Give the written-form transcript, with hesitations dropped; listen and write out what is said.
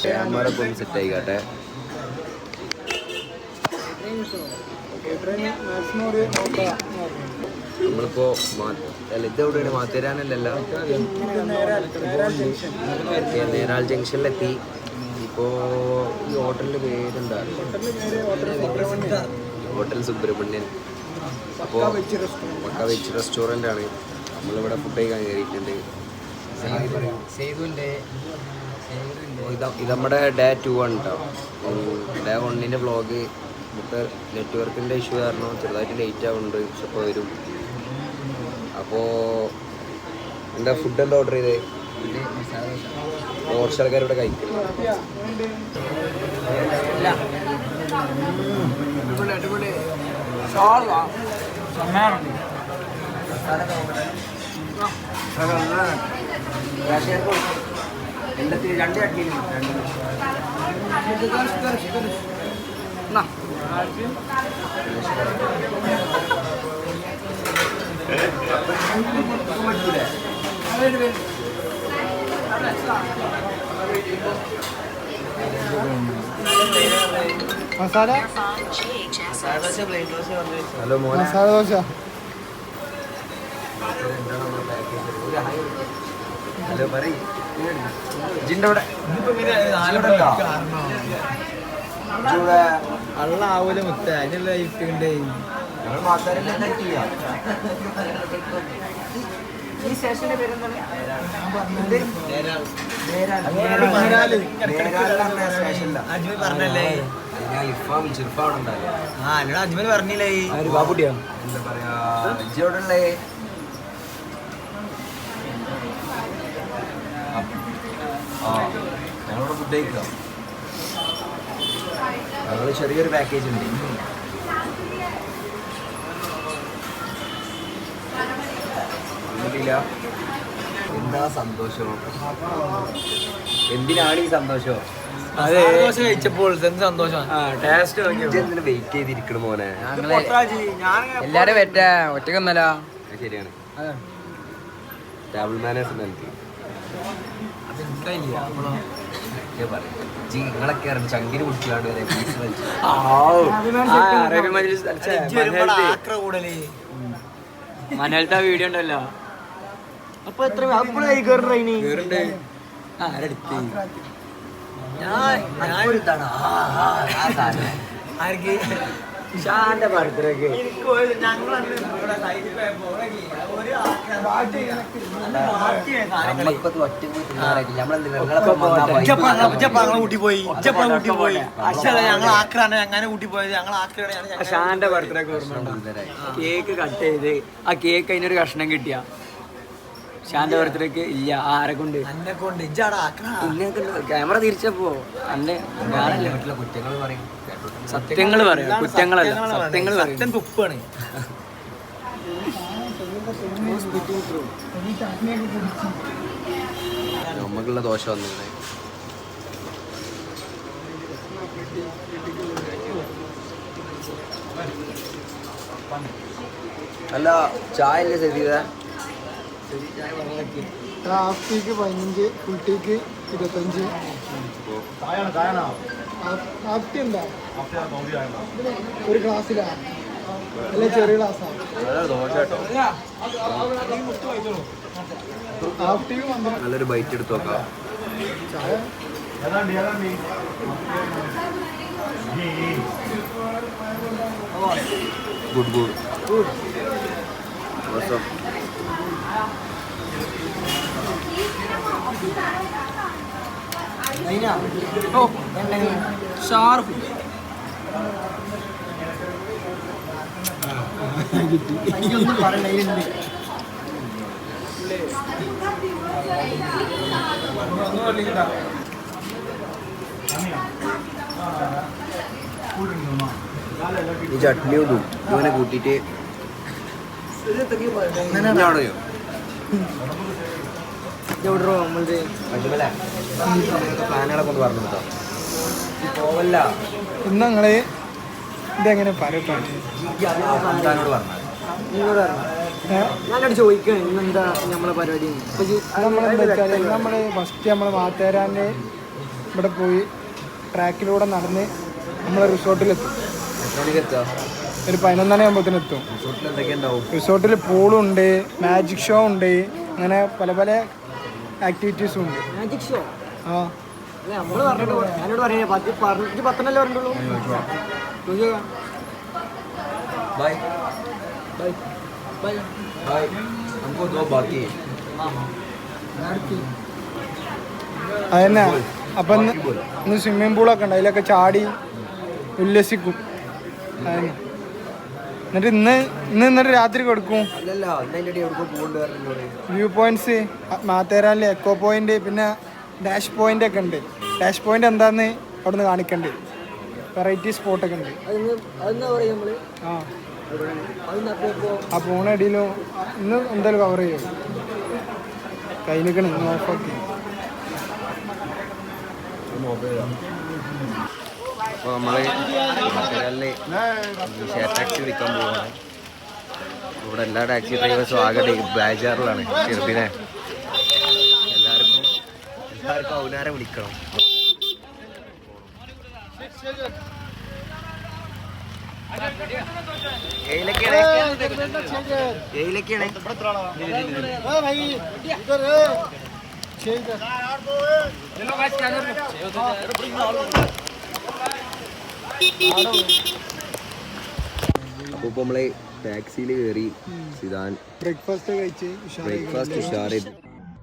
Camera set ആയിക്കട്ടെ. നമ്മളിപ്പോ ഇതെവിടെയാണ് മാത്തേരാനല്ലല്ലോ, നേരാൾ ജംഗ്ഷനിലെത്തി. ഇപ്പോ ഈ ഹോട്ടലിന്റെ പേരെന്താ? ഹോട്ടൽ സുബ്രഹ്മണ്യൻ. അപ്പോൾ മക്ക വെജ് റെസ്റ്റോറൻ്റ് ആണ്. നമ്മളിവിടെ ഫുഡ് കഴിക്കാൻ കയറിയിട്ടുണ്ട്. ഇത് നമ്മുടെ ഡേ 2 ആണ് കേട്ടോ. ഡേ 1ൻ്റെ വ്ളോഗ് നമുക്ക് നെറ്റ്വർക്കിൻ്റെ ഇഷ്യൂ കാരണം ചെറുതായിട്ട് ലേറ്റ് ആവുന്നുണ്ട്. പക്ഷെ ഇപ്പോൾ വരും. അപ്പോൾ എന്താ ഫുഡ് എന്താ ഓർഡർ ചെയ്തത്? കുറച്ച് ആൾക്കാരിവിടെ കഴിക്കുന്നു. മസാല ഹലോ മോനെ, മസാല ദോശ. ഹലോ പറയ്. അള്ളാവൂല മുത്ത അതിനുള്ള ഇട്ടുണ്ട്. ഈ സ്റ്റേഷന്റെ പേരെന്താണ്? പറഞ്ഞല്ലേ അജ്മൽ പറഞ്ഞില്ലേ ബാബുട്ടിയോ? എന്താ പറയാ ഇജ്ജോടുള്ളേ? ഞങ്ങളിവിടെ ഫുഡ് കഴിക്കാം. ഞങ്ങൾ ചെറിയൊരു പാക്കേജ് ഉണ്ട്. എന്താ സന്തോഷം? എന്തിനാണ് ഈ സന്തോഷം? കഴിച്ചപ്പോൾ സന്തോഷം. വെയിറ്റ് ചെയ്തിരിക്കണ മോനെ. എല്ലാരും വെറ്റ ഒറ്റക്കൊന്നല്ല. ശരിയാണ്. ടേബിൾ മാനേഴ്സ് എനിക്ക് നിങ്ങളൊക്കെ ചങ്കിന് കുടിച്ചാണ്ട് മനലത്തെ വീഡിയോ ഉണ്ടല്ലോ. അപ്പൊ എത്ര ഷാന്റെ ബർത്ത്ഡേക്ക് ഷാന്റെ ബർത്ത്ഡേക്ക് കേക്ക് കട്ട് ചെയ്ത് ആ കേക്ക് അതിനൊരു കഷ്ണം കിട്ടിയ ഷാന്റെ ബർത്ത്ഡേക്ക് ഇല്ല. ആരെ കൊണ്ട്? എന്നെ കൊണ്ട്. ക്യാമറ തിരിച്ചപ്പോ അന്റെ കുറ്റങ്ങൾ പറയും. സത്യങ്ങൾ പറയാം, കുറ്റങ്ങളല്ല. സത്യങ്ങൾ പറയും. തുപ്പാണ്. നമുക്കുള്ള ദോശ വന്നില്ലേ? അല്ല ചായ അല്ലേ സെറ്റ്? ഹാഫ് ടീക്ക് 15, ഫുൾ ടീക്ക് 25. ഹാഫ് ടീ എന്താ? ഒരു ഗ്ലാസ്സിലാണ് അല്ലെ? ചെറിയ ഗ്ലാസ്സാണ്. ഹാഫ് ടീ നല്ലൊരു ബൈറ്റ് എടുത്ത് നോക്കാം. ചായ ഗുഡ് ഗുഡ് awesome. ഷാർപ്പ് എനിക്കൊന്നും പറയണ്ട. ഈ ചട്നി ഒന്നും ഇങ്ങനെ കൂട്ടിയിട്ട് അങ്ങനെയാണോ? പ്ലാനുകളൊക്കെ ഒന്ന് പറഞ്ഞു കേട്ടോ. പോവല്ല ഇന്ന് ഞങ്ങള് ഇതെങ്ങനെ പറയട്ടെ സംസ്ഥാനോട് പറഞ്ഞാൽ ഞാനോട് ചോദിക്കണം ഇന്നെന്താ നമ്മളെ പരിപാടി. നമ്മളെന്താ വെച്ചാൽ നമ്മൾ ഫസ്റ്റ് നമ്മൾ മാത്തേരാൻ്റെ ഇവിടെ പോയി ട്രാക്കിലൂടെ നടന്ന് നമ്മളെ റിസോർട്ടിലെത്തും. ഒരു 11 ആകുമ്പോഴത്തേനും എത്തും. റിസോർട്ടിൽ പൂളുണ്ട്, മാജിക് ഷോ ഉണ്ട്, അങ്ങനെ പല പല ആക്ടിവിറ്റീസും ഉണ്ട്. മാജിക് ഷോ ആ നമ്മള് പറഞ്ഞിട്ട് ഞാനോട് പറയാ 10 പറഞ്ഞിട്ടുള്ളൂ. Bye bye bye. ബൈ നമുക്ക് ദോ ബാക്കി അതന്നെ. അപ്പം ഇന്ന് സ്വിമ്മിങ് പൂളൊക്കെ ഉണ്ട്, അതിലൊക്കെ ചാടി ഉല്ലസിക്കും. അതന്നെ. എന്നിട്ട് എന്നിട്ട് രാത്രി കൊടുക്കും. അല്ലല്ല അതിൻ്റെ എവിടെക്കോ പോകേണ്ടി. വ്യൂ പോയിന്റ്സ് മാത്തേരാനിലെ എക്കോ പോയിന്റ്, പിന്നെ ഡാഷ് പോയിന്റ് ഒക്കെ ഉണ്ട്. ഡാഷ് പോയിന്റ് എന്താന്ന് അവിടെ നിന്ന് കാണിക്കണ്ട്. വെറൈറ്റി സ്പോട്ടൊക്കെ ഉണ്ട്. ആ ആ പോണ ഇടയിലും ഇന്ന് എന്തായാലും കവർ ചെയ്യും. കയ്യിലേക്കാണ് ഇന്ന് ഓഫാക്കി. അപ്പോൾ നമ്മൾ മാത്തേരാനിൽ ഷെയർ ടാക്സി വിളിക്കാൻ പോവുകയാണ്. ഇവിടെ എല്ലാ ടാക്സി ഡ്രൈവേഴ്സും ആകെ ബാജാറിലാണ്. ചെറുതിനെ എല്ലാവർക്കും ഔനാരെ വിളിക്കണം. അപ്പോൾ ഇപ്പോൾ നമ്മൾ ടാക്സിയിൽ കയറി സിദാൻ ബ്രേക്ക്ഫാസ്റ്റ് കഴിച്ച് ബ്രേക്ക്ഫാസ്റ്റ് ഉഷാർ ചെയ്ത്